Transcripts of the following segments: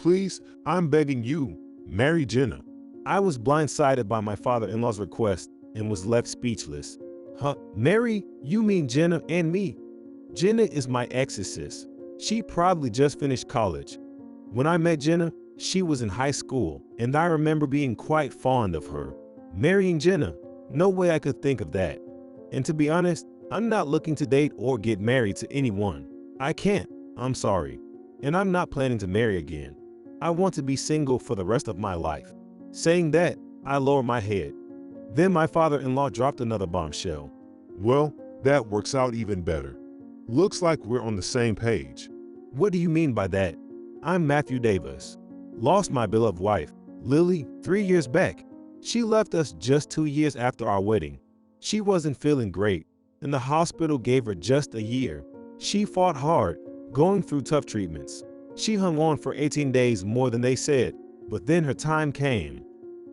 Please, I'm begging you, marry Jenna. I was blindsided by my father-in-law's request and was left speechless. Huh? Mary? You mean Jenna and me? Jenna is my ex's sis. She probably just finished college. When I met Jenna, she was in high school, and I remember being quite fond of her. Marrying Jenna? No way I could think of that. And to be honest, I'm not looking to date or get married to anyone. I can't. I'm sorry. And I'm not planning to marry again. I want to be single for the rest of my life. Saying that, I lowered my head. Then my father-in-law dropped another bombshell. Well, that works out even better. Looks like we're on the same page. What do you mean by that? I'm Matthew Davis. Lost my beloved wife, Lily, 3 years back. She left us just 2 years after our wedding. She wasn't feeling great, and the hospital gave her just a year. She fought hard, going through tough treatments. She hung on for 18 days more than they said, but then her time came.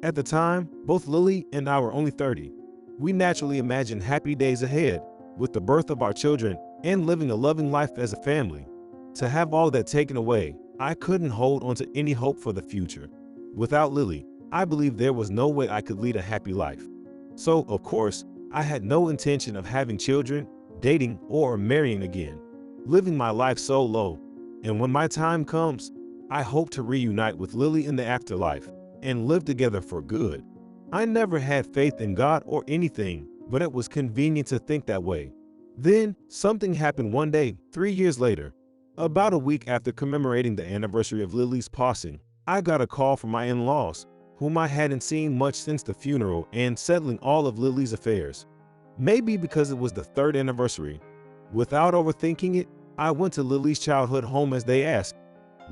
At the time, both Lily and I were only 30. We naturally imagined happy days ahead, with the birth of our children and living a loving life as a family. To have all that taken away, I couldn't hold on to any hope for the future. Without Lily, I believed there was no way I could lead a happy life. So, of course, I had no intention of having children, dating, or marrying again, living my life solo. And when my time comes, I hope to reunite with Lily in the afterlife and live together for good. I never had faith in God or anything, but it was convenient to think that way. Then, something happened one day, 3 years later. About a week after commemorating the anniversary of Lily's passing, I got a call from my in-laws, whom I hadn't seen much since the funeral and settling all of Lily's affairs. Maybe because it was the 3rd anniversary. Without overthinking it, I went to Lily's childhood home as they asked.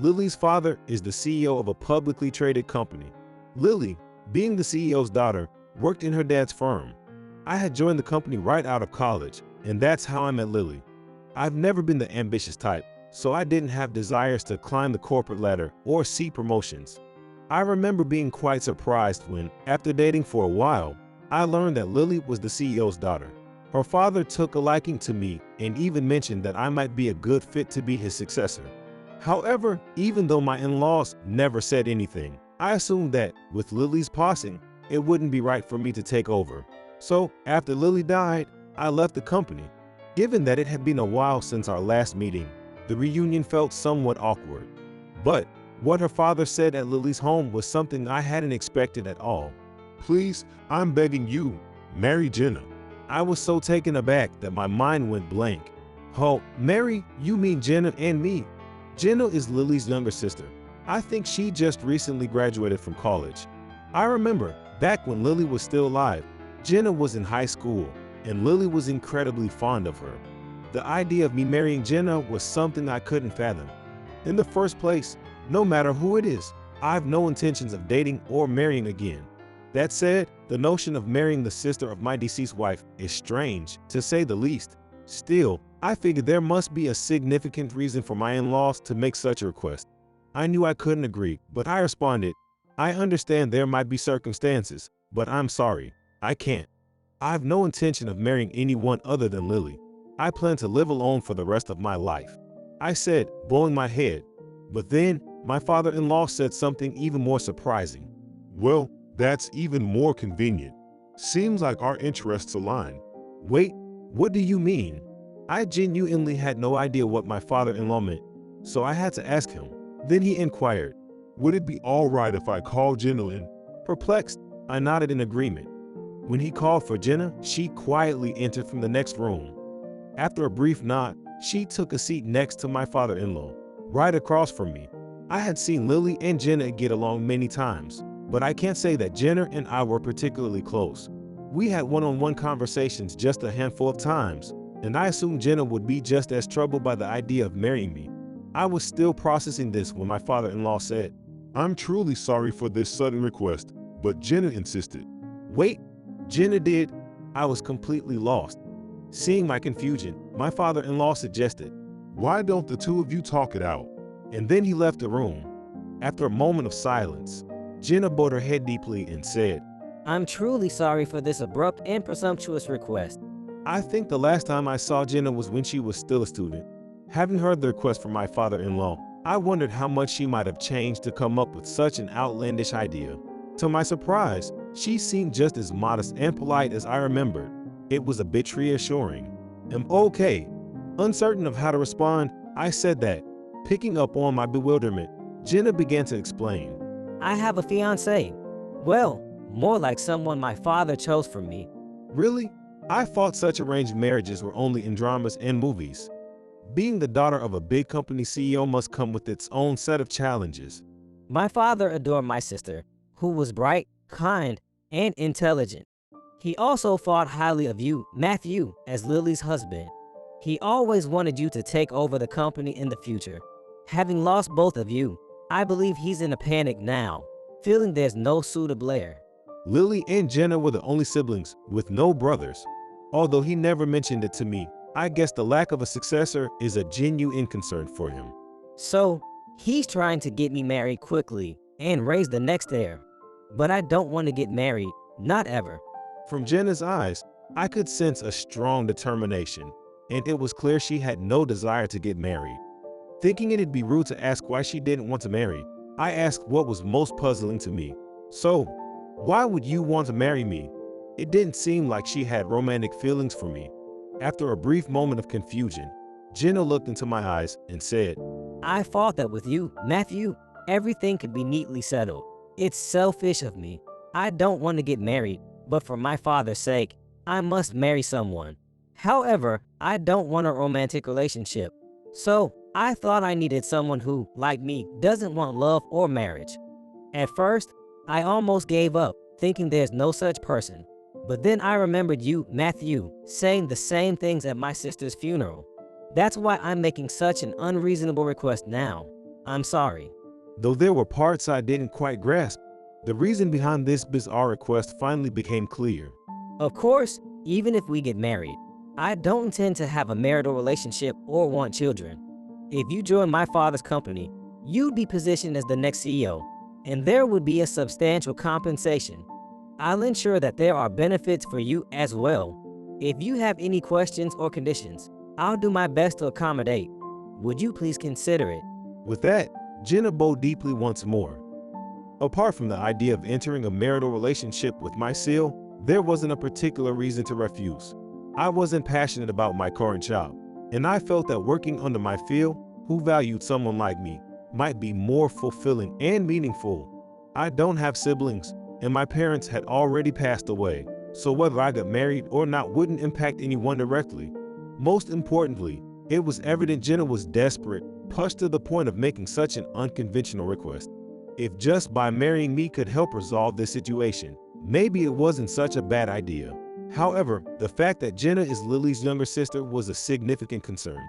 Lily's father is the CEO of a publicly traded company. Lily, being the CEO's daughter, worked in her dad's firm. I had joined the company right out of college, and that's how I met Lily. I've never been the ambitious type, so I didn't have desires to climb the corporate ladder or see promotions. I remember being quite surprised when, after dating for a while, I learned that Lily was the CEO's daughter. Her father took a liking to me and even mentioned that I might be a good fit to be his successor. However, even though my in-laws never said anything, I assumed that, with Lily's passing, it wouldn't be right for me to take over. So, after Lily died, I left the company. Given that it had been a while since our last meeting, the reunion felt somewhat awkward. But what her father said at Lily's home was something I hadn't expected at all. Please, I'm begging you, marry Jenna. I was so taken aback that my mind went blank. Oh, Mary, you mean Jenna and me? Jenna is Lily's younger sister. I think she just recently graduated from college. I remember, back when Lily was still alive, Jenna was in high school, and Lily was incredibly fond of her. The idea of me marrying Jenna was something I couldn't fathom. In the first place, no matter who it is, I have no intentions of dating or marrying again. That said, the notion of marrying the sister of my deceased wife is strange, to say the least. Still, I figured there must be a significant reason for my in-laws to make such a request. I knew I couldn't agree, but I responded, I understand there might be circumstances, but I'm sorry, I can't. I have no intention of marrying anyone other than Lily. I plan to live alone for the rest of my life, I said, bowing my head. But then, my father-in-law said something even more surprising. Well, that's even more convenient. Seems like our interests align. Wait, what do you mean? I genuinely had no idea what my father-in-law meant, so I had to ask him. Then he inquired, would it be all right if I call Jenna in? Perplexed, I nodded in agreement. When he called for Jenna, she quietly entered from the next room. After a brief nod, she took a seat next to my father-in-law, right across from me. I had seen Lily and Jenna get along many times, but I can't say that Jenna and I were particularly close. We had one-on-one conversations just a handful of times, and I assumed Jenna would be just as troubled by the idea of marrying me. I was still processing this when my father-in-law said, I'm truly sorry for this sudden request, but Jenna insisted. Wait, Jenna did? I was completely lost. Seeing my confusion, my father-in-law suggested, why don't the two of you talk it out? And then he left the room. After a moment of silence, Jenna bowed her head deeply and said, I'm truly sorry for this abrupt and presumptuous request. I think the last time I saw Jenna was when she was still a student. Having heard the request from my father-in-law, I wondered how much she might have changed to come up with such an outlandish idea. To my surprise, she seemed just as modest and polite as I remembered. It was a bit reassuring. Okay. Uncertain of how to respond, I said that. Picking up on my bewilderment, Jenna began to explain. I have a fiancé. Well, more like someone my father chose for me. Really? I thought such arranged marriages were only in dramas and movies. Being the daughter of a big company CEO must come with its own set of challenges. My father adored my sister, who was bright, kind, and intelligent. He also thought highly of you, Matthew, as Lily's husband. He always wanted you to take over the company in the future. Having lost both of you, I believe he's in a panic now, feeling there's no suitable heir. Lily and Jenna were the only siblings, with no brothers. Although he never mentioned it to me, I guess the lack of a successor is a genuine concern for him. So, he's trying to get me married quickly and raise the next heir. But I don't want to get married, not ever. From Jenna's eyes, I could sense a strong determination, and it was clear she had no desire to get married. Thinking it'd be rude to ask why she didn't want to marry, I asked what was most puzzling to me. So, why would you want to marry me? It didn't seem like she had romantic feelings for me. After a brief moment of confusion, Jenna looked into my eyes and said, I thought that with you, Matthew, everything could be neatly settled. It's selfish of me. I don't want to get married, but for my father's sake, I must marry someone. However, I don't want a romantic relationship. So, I thought I needed someone who, like me, doesn't want love or marriage. At first, I almost gave up, thinking there's no such person. But then I remembered you, Matthew, saying the same things at my sister's funeral. That's why I'm making such an unreasonable request now. I'm sorry. Though there were parts I didn't quite grasp, the reason behind this bizarre request finally became clear. Of course, even if we get married, I don't intend to have a marital relationship or want children. If you join my father's company, you'd be positioned as the next CEO, and there would be a substantial compensation. I'll ensure that there are benefits for you as well. If you have any questions or conditions, I'll do my best to accommodate. Would you please consider it? With that, Jenna bowed deeply once more. Apart from the idea of entering a marital relationship with my seal, there wasn't a particular reason to refuse. I wasn't passionate about my current job, and I felt that working under my field, who valued someone like me, might be more fulfilling and meaningful. I don't have siblings, and my parents had already passed away, so whether I got married or not wouldn't impact anyone directly. Most importantly, it was evident Jenna was desperate, pushed to the point of making such an unconventional request. If just by marrying me could help resolve this situation, maybe it wasn't such a bad idea. However, the fact that Jenna is Lily's younger sister was a significant concern.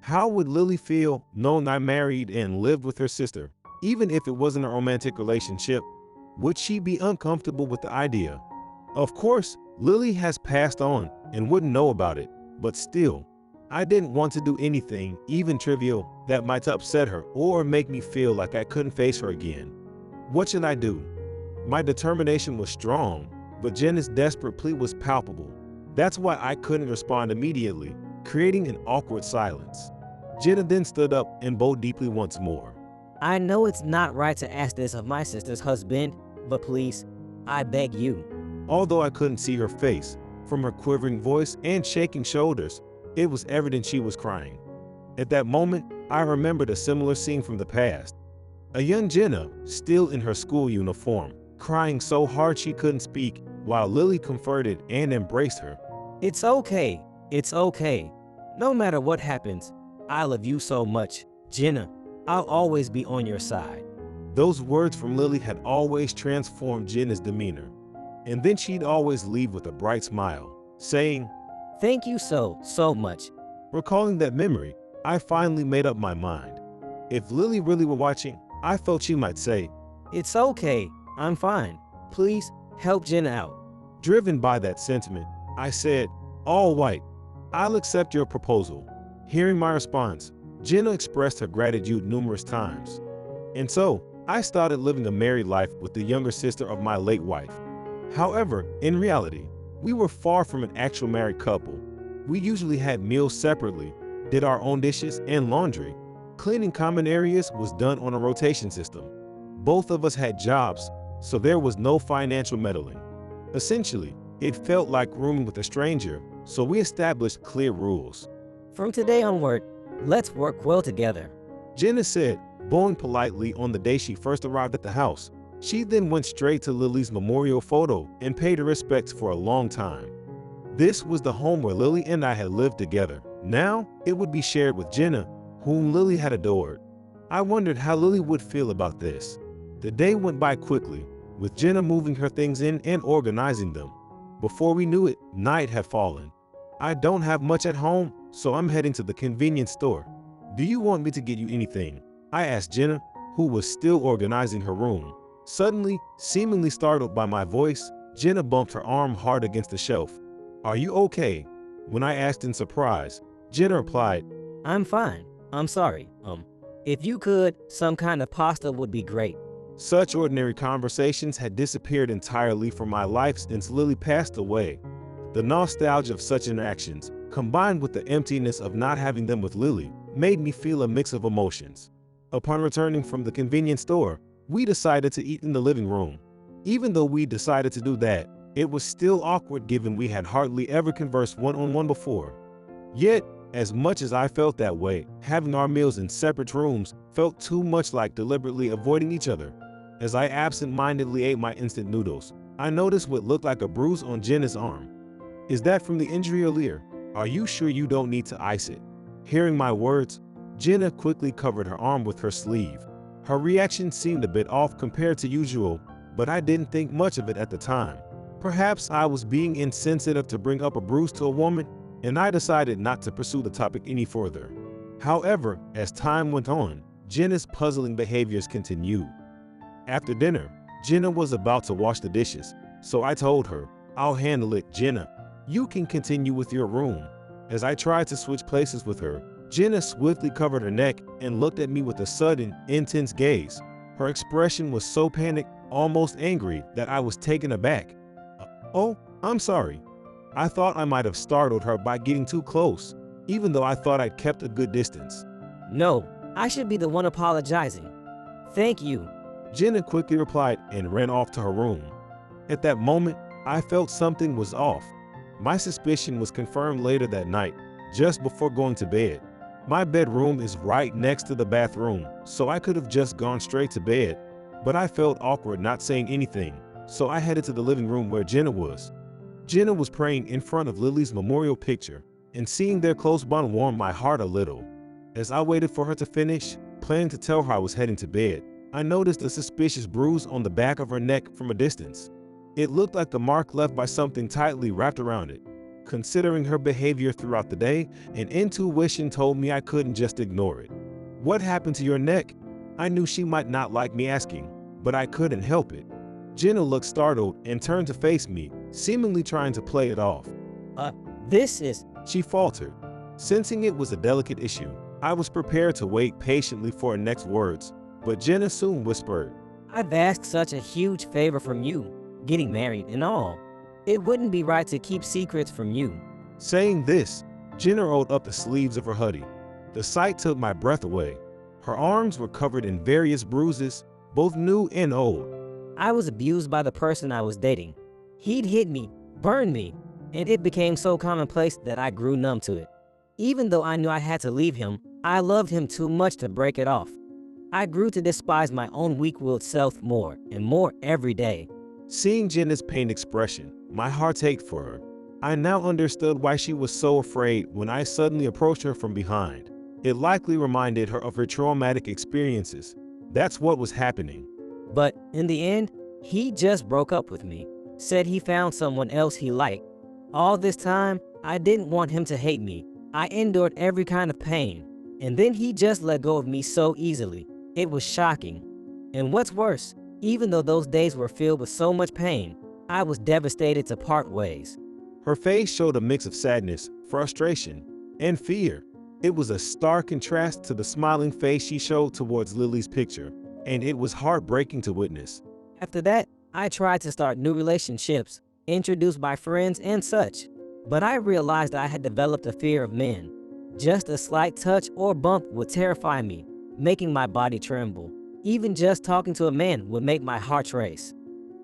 How would Lily feel knowing I married and lived with her sister, even if it wasn't a romantic relationship? Would she be uncomfortable with the idea? Of course, Lily has passed on and wouldn't know about it, but still, I didn't want to do anything, even trivial, that might upset her or make me feel like I couldn't face her again. What should I do? My determination was strong, but Jenna's desperate plea was palpable. That's why I couldn't respond immediately, creating an awkward silence. Jenna then stood up and bowed deeply once more. I know it's not right to ask this of my sister's husband, but please, I beg you. Although I couldn't see her face, from her quivering voice and shaking shoulders, it was evident she was crying. At that moment, I remembered a similar scene from the past. A young Jenna, still in her school uniform, crying so hard she couldn't speak, while Lily comforted and embraced her. It's okay. It's okay. No matter what happens, I love you so much, Jenna. I'll always be on your side. Those words from Lily had always transformed Jenna's demeanor. And then she'd always leave with a bright smile, saying, Thank you so much. Recalling that memory, I finally made up my mind. If Lily really were watching, I felt she might say, It's okay. I'm fine. Please, help Jenna out. Driven by that sentiment, I said, All right, I'll accept your proposal. Hearing my response, Jenna expressed her gratitude numerous times. And so, I started living a married life with the younger sister of my late wife. However, in reality, we were far from an actual married couple. We usually had meals separately, did our own dishes and laundry, Cleaning common areas was done on a rotation system. Both of us had jobs, so there was no financial meddling. Essentially, it felt like rooming with a stranger, so we established clear rules. From today onward, let's work well together. Jenna said, bowing politely on the day she first arrived at the house. She then went straight to Lily's memorial photo and paid her respects for a long time. This was the home where Lily and I had lived together. Now, it would be shared with Jenna, whom Lily had adored. I wondered how Lily would feel about this. The day went by quickly, with Jenna moving her things in and organizing them. Before we knew it, night had fallen. I don't have much at home, so I'm heading to the convenience store. Do you want me to get you anything? I asked Jenna, who was still organizing her room. Suddenly, seemingly startled by my voice, Jenna bumped her arm hard against the shelf. Are you okay? When I asked in surprise, Jenna replied, I'm fine. I'm sorry. If you could, some kind of pasta would be great. Such ordinary conversations had disappeared entirely from my life since Lily passed away. The nostalgia of such interactions, combined with the emptiness of not having them with Lily, made me feel a mix of emotions. Upon returning from the convenience store, we decided to eat in the living room. Even though we decided to do that, it was still awkward given we had hardly ever conversed one-on-one before. Yet, as much as I felt that way, having our meals in separate rooms felt too much like deliberately avoiding each other. As I absent-mindedly ate my instant noodles, I noticed what looked like a bruise on Jenna's arm. Is that from the injury earlier? Are you sure you don't need to ice it? Hearing my words, Jenna quickly covered her arm with her sleeve. Her reaction seemed a bit off compared to usual, but I didn't think much of it at the time. Perhaps I was being insensitive to bring up a bruise to a woman, and I decided not to pursue the topic any further. However, as time went on, Jenna's puzzling behaviors continued. After dinner, Jenna was about to wash the dishes, so I told her, I'll handle it, Jenna. You can continue with your room. As I tried to switch places with her, Jenna swiftly covered her neck and looked at me with a sudden, intense gaze. Her expression was so panicked, almost angry, that I was taken aback. Oh, I'm sorry. I thought I might have startled her by getting too close, even though I thought I'd kept a good distance. No, I should be the one apologizing. Thank you. Jenna quickly replied and ran off to her room. At that moment, I felt something was off. My suspicion was confirmed later that night, just before going to bed. My bedroom is right next to the bathroom, so I could have just gone straight to bed, but I felt awkward not saying anything, so I headed to the living room where Jenna was. Jenna was praying in front of Lily's memorial picture, and seeing their close bond warmed my heart a little. As I waited for her to finish, planning to tell her I was heading to bed, I noticed a suspicious bruise on the back of her neck from a distance. It looked like the mark left by something tightly wrapped around it. Considering her behavior throughout the day, an intuition told me I couldn't just ignore it. What happened to your neck? I knew she might not like me asking, but I couldn't help it. Jenna looked startled and turned to face me, seemingly trying to play it off. This is... She faltered. Sensing it was a delicate issue, I was prepared to wait patiently for her next words, but Jenna soon whispered, I've asked such a huge favor from you, getting married and all. It wouldn't be right to keep secrets from you. Saying this, Jenna rolled up the sleeves of her hoodie. The sight took my breath away. Her arms were covered in various bruises, both new and old. I was abused by the person I was dating. He'd hit me, burned me, and it became so commonplace that I grew numb to it. Even though I knew I had to leave him, I loved him too much to break it off. I grew to despise my own weak-willed self more and more every day. Seeing Jenna's pained expression, my heart ached for her. I now understood why she was so afraid when I suddenly approached her from behind. It likely reminded her of her traumatic experiences. That's what was happening. But in the end, he just broke up with me, said he found someone else he liked. All this time, I didn't want him to hate me. I endured every kind of pain, and then he just let go of me so easily. It was shocking. And what's worse, even though those days were filled with so much pain, I was devastated to part ways. Her face showed a mix of sadness, frustration, and fear. It was a stark contrast to the smiling face she showed towards Lily's picture, and it was heartbreaking to witness. After that, I tried to start new relationships, introduced by friends and such. But I realized I had developed a fear of men. Just a slight touch or bump would terrify me, making my body tremble. Even just talking to a man would make my heart race.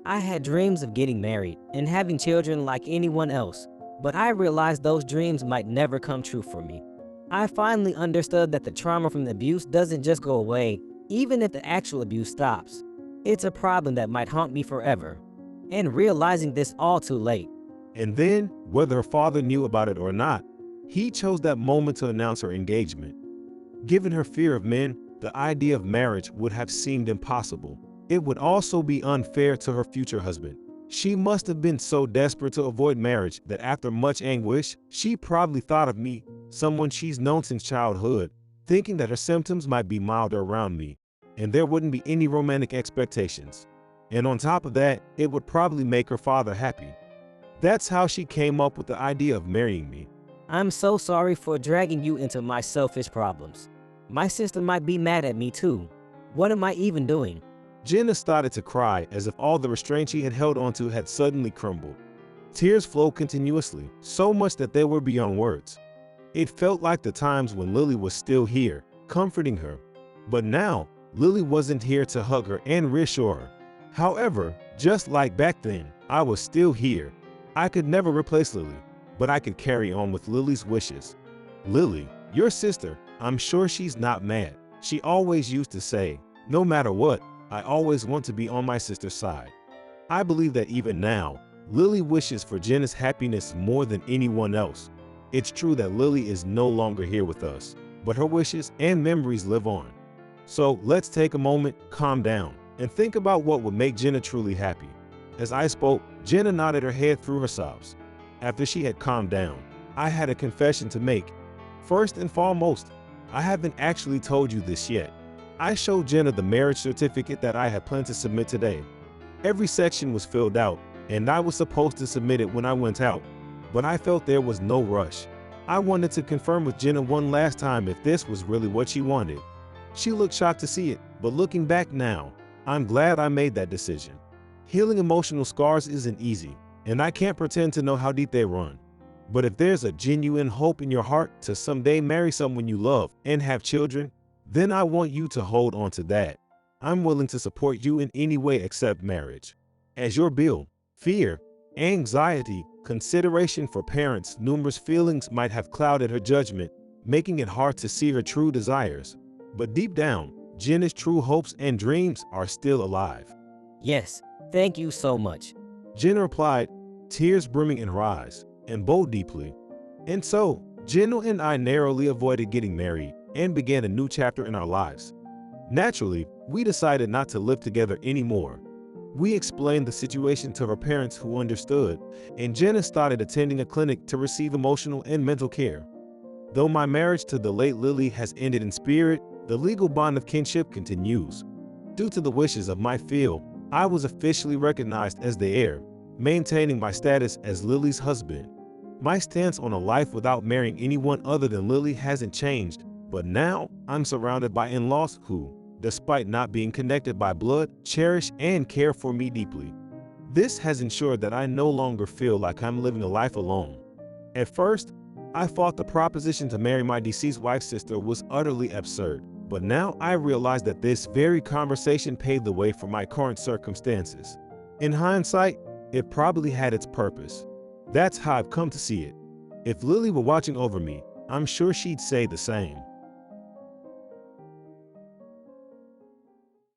I had dreams of getting married and having children like anyone else, but I realized those dreams might never come true for me. I finally understood that the trauma from the abuse doesn't just go away, even if the actual abuse stops. It's a problem that might haunt me forever. And realizing this all too late. And then, whether her father knew about it or not, he chose that moment to announce her engagement. Given her fear of men, the idea of marriage would have seemed impossible. It would also be unfair to her future husband. She must have been so desperate to avoid marriage that after much anguish, she probably thought of me, someone she's known since childhood, thinking that her symptoms might be milder around me, and there wouldn't be any romantic expectations. And on top of that, it would probably make her father happy. That's how she came up with the idea of marrying me. I'm so sorry for dragging you into my selfish problems. My sister might be mad at me too. What am I even doing? Jenna started to cry as if all the restraint she had held onto had suddenly crumbled. Tears flowed continuously, so much that they were beyond words. It felt like the times when Lily was still here, comforting her. But now, Lily wasn't here to hug her and reassure her. However, just like back then, I was still here. I could never replace Lily, but I could carry on with Lily's wishes. Lily, your sister, I'm sure she's not mad. She always used to say, no matter what, I always want to be on my sister's side. I believe that even now, Lily wishes for Jenna's happiness more than anyone else. It's true that Lily is no longer here with us, but her wishes and memories live on. So let's take a moment, calm down, and think about what would make Jenna truly happy. As I spoke, Jenna nodded her head through her sobs. After she had calmed down, I had a confession to make. First and foremost, I haven't actually told you this yet. I showed Jenna the marriage certificate that I had planned to submit today. Every section was filled out, and I was supposed to submit it when I went out, but I felt there was no rush. I wanted to confirm with Jenna one last time if this was really what she wanted. She looked shocked to see it, but looking back now, I'm glad I made that decision. Healing emotional scars isn't easy, and I can't pretend to know how deep they run. But if there's a genuine hope in your heart to someday marry someone you love and have children, then I want you to hold on to that. I'm willing to support you in any way except marriage. As your bill, fear, anxiety, consideration for parents, numerous feelings might have clouded her judgment, making it hard to see her true desires. But deep down, Jenna's true hopes and dreams are still alive. Yes, thank you so much. Jenna replied, tears brimming in her eyes, and bowed deeply. And so, Jenna and I narrowly avoided getting married and began a new chapter in our lives. Naturally, we decided not to live together anymore. We explained the situation to her parents who understood, and Jenna started attending a clinic to receive emotional and mental care. Though my marriage to the late Lily has ended in spirit, the legal bond of kinship continues. Due to the wishes of my field, I was officially recognized as the heir, maintaining my status as Lily's husband. My stance on a life without marrying anyone other than Lily hasn't changed, but now I'm surrounded by in-laws who, despite not being connected by blood, cherish and care for me deeply. This has ensured that I no longer feel like I'm living a life alone. At first, I thought the proposition to marry my deceased wife's sister was utterly absurd, but now I realize that this very conversation paved the way for my current circumstances. In hindsight, it probably had its purpose. That's how I've come to see it. If Lily were watching over me, I'm sure she'd say the same.